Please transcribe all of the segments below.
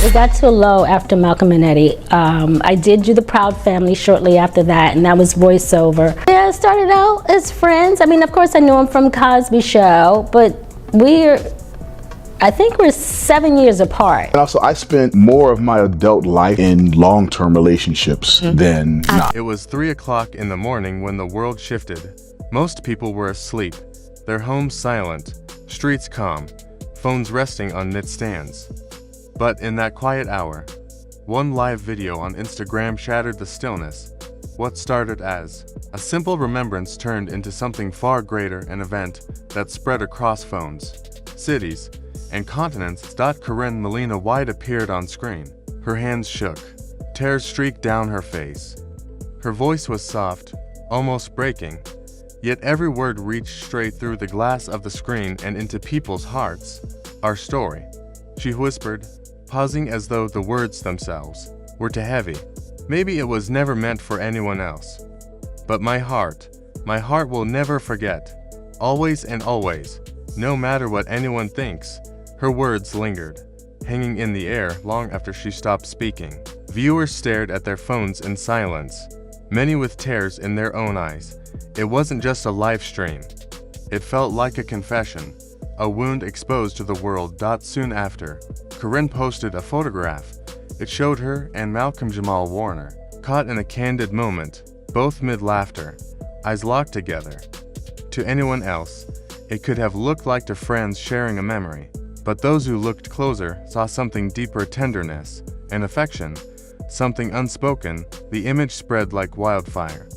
It got too low after Malcolm and Eddie. I did do The Proud Family shortly after that, and that was voiceover. Yeah, I started out as friends. I mean, of course I knew him from Cosby Show, but I think we're 7 years apart. And also, I spent more of my adult life in long-term relationships than not. It was 3 o'clock in the morning when the world shifted. Most people were asleep, their homes silent, streets calm, phones resting on knit stands. But in that quiet hour, one live video on Instagram shattered the stillness. What started as a simple remembrance turned into something far greater, an event that spread across phones, cities, and continents. Karen Malina White appeared on screen. Her hands shook. Tears streaked down her face. Her voice was soft, almost breaking, yet every word reached straight through the glass of the screen and into people's hearts. Our story, she whispered, pausing as though the words themselves were too heavy. Maybe it was never meant for anyone else. But my heart will never forget. Always and always, no matter what anyone thinks. Her words lingered, hanging in the air long after she stopped speaking. Viewers stared at their phones in silence, many with tears in their own eyes. It wasn't just a live stream. It felt like a confession, a wound exposed to the world. Soon after, Karen posted a photograph. It showed her and Malcolm Jamal Warner, caught in a candid moment, both mid-laughter, eyes locked together. To anyone else, it could have looked like two friends sharing a memory. But those who looked closer saw something deeper: tenderness and affection, something unspoken. The image spread like wildfire.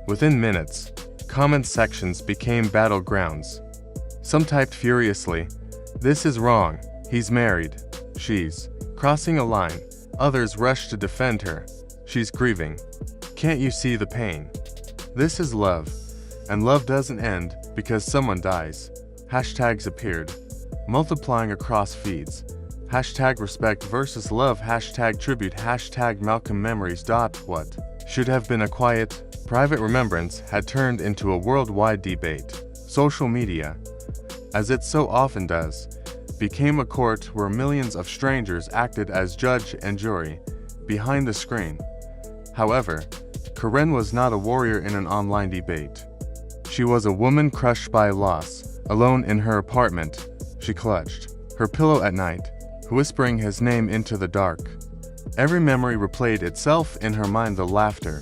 Within minutes, comment sections became battlegrounds. Some typed furiously, "This is wrong, he's married, she's crossing a line." Others rushed to defend her, "She's grieving, can't you see the pain? This is love, and love doesn't end because someone dies." Hashtags appeared, multiplying across feeds. Hashtag respect versus love, hashtag tribute, hashtag Malcolm memories. What should have been a quiet, private remembrance had turned into a worldwide debate. Social media, as it so often does, became a court where millions of strangers acted as judge and jury behind the screen. However, Karen was not a warrior in an online debate. She was a woman crushed by loss, alone in her apartment. She clutched her pillow at night, whispering his name into the dark. Every memory replayed itself in her mind: the laughter,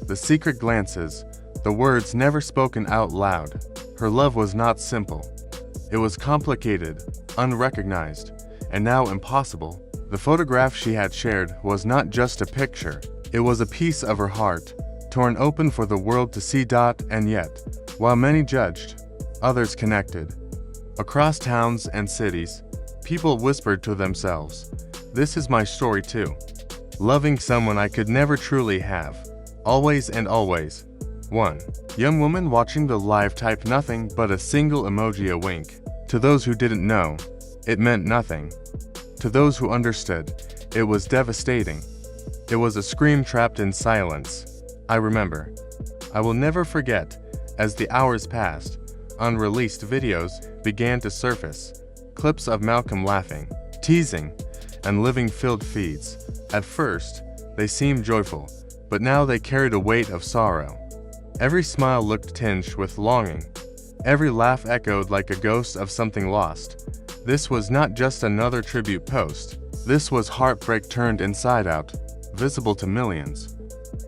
the secret glances, the words never spoken out loud. Her love was not simple. It was complicated, unrecognized, and now impossible. The photograph she had shared was not just a picture. It was a piece of her heart, torn open for the world to see. And yet, while many judged, others connected. Across towns and cities, people whispered to themselves, "This is my story too. Loving someone I could never truly have. Always and always." One young woman watching the live typed nothing but a single emoji, a wink. To those who didn't know, it meant nothing. To those who understood, it was devastating. It was a scream trapped in silence. I remember. I will never forget. As the hours passed, unreleased videos began to surface. Clips of Malcolm laughing, teasing, and living filled feeds. At first, they seemed joyful, but now they carried a weight of sorrow. Every smile looked tinged with longing. Every laugh echoed like a ghost of something lost. This was not just another tribute post. This was heartbreak turned inside out, visible to millions.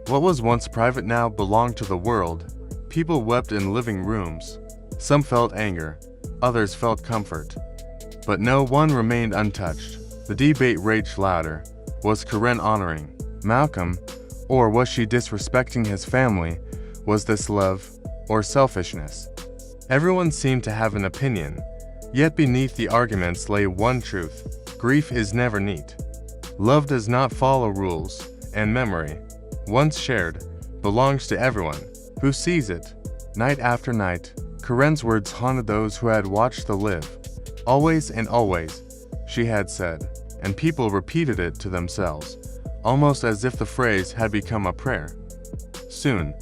What was once private now belonged to the world. People wept in living rooms. Some felt anger, others felt comfort. But no one remained untouched. The debate raged louder. Was Karen honoring Malcolm, or was she disrespecting his family? Was this love or selfishness? Everyone seemed to have an opinion, yet beneath the arguments lay one truth: grief is never neat. Love does not follow rules, and memory, once shared, belongs to everyone who sees it. Night after night, Karen's words haunted those who had watched the live. Always and always, she had said, and people repeated it to themselves, almost as if the phrase had become a prayer. Soon,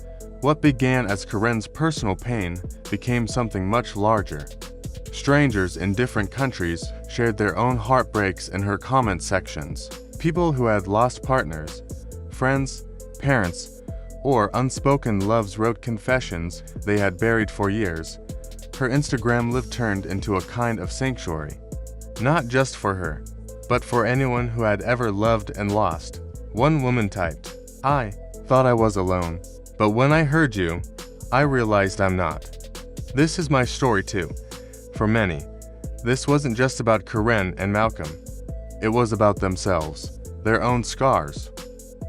what began as Karen's personal pain became something much larger. Strangers in different countries shared their own heartbreaks in her comment sections. People who had lost partners, friends, parents, or unspoken loves wrote confessions they had buried for years. Her Instagram live turned into a kind of sanctuary. Not just for her, but for anyone who had ever loved and lost. One woman typed, "I thought I was alone, but when I heard you, I realized I'm not." This is my story too. For many, this wasn't just about Karen and Malcolm. It was about themselves, their own scars,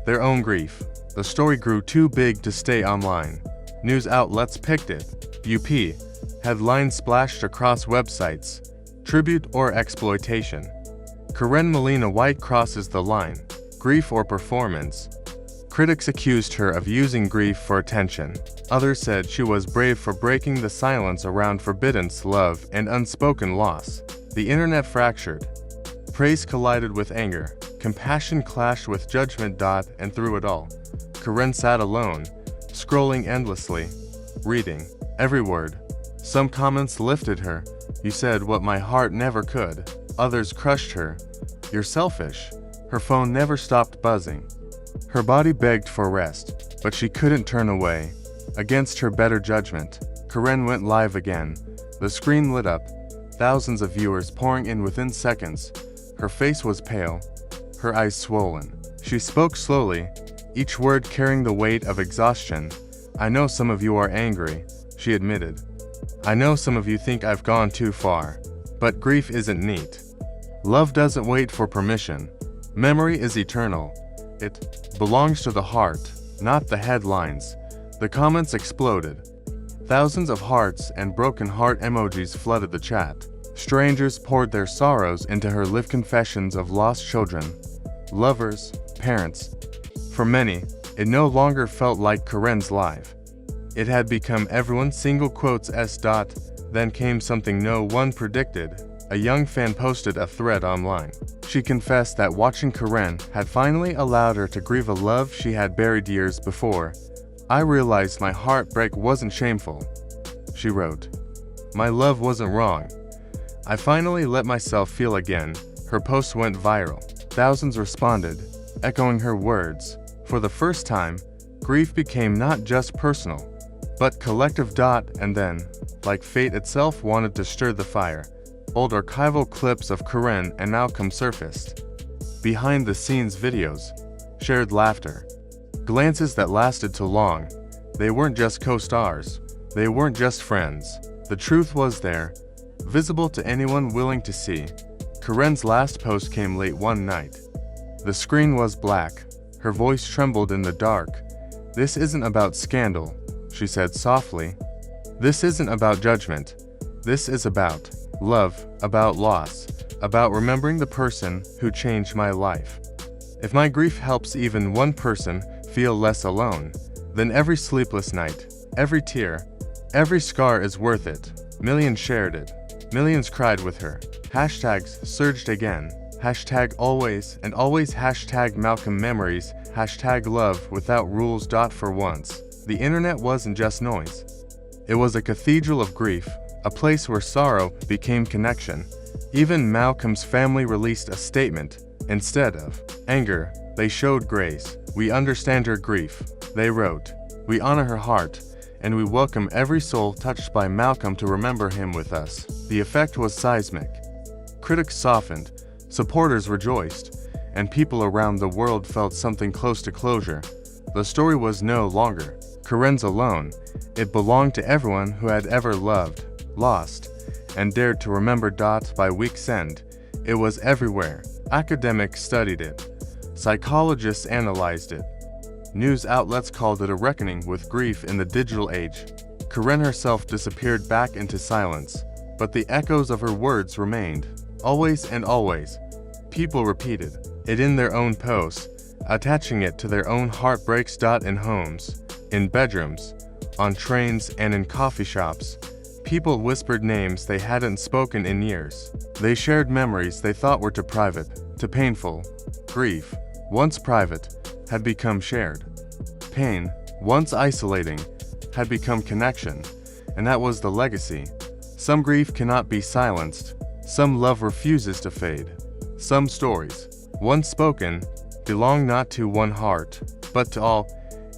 their own grief. The story grew too big to stay online. News outlets picked it. UP. Headlines splashed across websites. Tribute or exploitation. Karen Malina White crosses the line. Grief or performance. Critics accused her of using grief for attention. Others said she was brave for breaking the silence around forbidden love and unspoken loss. The internet fractured. Praise collided with anger. Compassion clashed with judgment. And through it all, Karen sat alone, scrolling endlessly, reading every word. Some comments lifted her. "You said what my heart never could." Others crushed her. "You're selfish." Her phone never stopped buzzing. Her body begged for rest, but she couldn't turn away. Against her better judgment, Karen went live again. The screen lit up, thousands of viewers pouring in within seconds. Her face was pale, her eyes swollen. She spoke slowly, each word carrying the weight of exhaustion. "I know some of you are angry," she admitted. "I know some of you think I've gone too far. But grief isn't neat. Love doesn't wait for permission. Memory is eternal. It belongs to the heart, not the headlines." The comments exploded. Thousands of hearts and broken heart emojis flooded the chat. Strangers poured their sorrows into her live confessions of lost children, lovers, parents. For many, it no longer felt like Karen's life. It had become everyone's single quotes s. Then came something no one predicted. A young fan posted a thread online. She confessed that watching Karen had finally allowed her to grieve a love she had buried years before. "I realized my heartbreak wasn't shameful," she wrote. "My love wasn't wrong. I finally let myself feel again." Her post went viral. Thousands responded, echoing her words. For the first time, grief became not just personal, but collective. And then, like fate itself wanted to stir the fire, old archival clips of Karen and Malcolm surfaced. Behind-the-scenes videos, shared laughter, glances that lasted too long. They weren't just co-stars. They weren't just friends. The truth was there, visible to anyone willing to see. Karen's last post came late one night. The screen was black. Her voice trembled in the dark. "This isn't about scandal," she said softly. "This isn't about judgment. This is about love, about loss, about remembering the person who changed my life. If my grief helps even one person feel less alone, then every sleepless night, every tear, every scar is worth it." Millions shared it. Millions cried with her. Hashtags surged again. Hashtag always and always. Hashtag Malcolm memories. Hashtag love without rules. For once, the internet wasn't just noise. It was a cathedral of grief, a place where sorrow became connection. Even Malcolm's family released a statement. Instead of anger, they showed grace. "We understand her grief," they wrote. "We honor her heart, and we welcome every soul touched by Malcolm to remember him with us." The effect was seismic. Critics softened, supporters rejoiced, and people around the world felt something close to closure. The story was no longer Karen's alone. It belonged to everyone who had ever loved, lost, and dared to remember. By week's end, it was everywhere. Academics studied it. Psychologists analyzed it. News outlets called it a reckoning with grief in the digital age. Karen herself disappeared back into silence, but the echoes of her words remained. Always and always. People repeated it in their own posts, attaching it to their own heartbreaks. In homes, in bedrooms, on trains, and in coffee shops, people whispered names they hadn't spoken in years. They shared memories they thought were too private, too painful. Grief, once private, had become shared. Pain, once isolating, had become connection, and that was the legacy. Some grief cannot be silenced. Some love refuses to fade. Some stories, once spoken, belong not to one heart, but to all.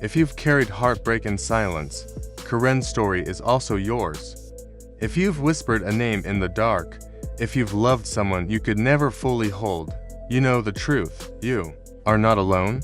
If you've carried heartbreak in silence, Karen's story is also yours. If you've whispered a name in the dark, if you've loved someone you could never fully hold, you know the truth. You are not alone.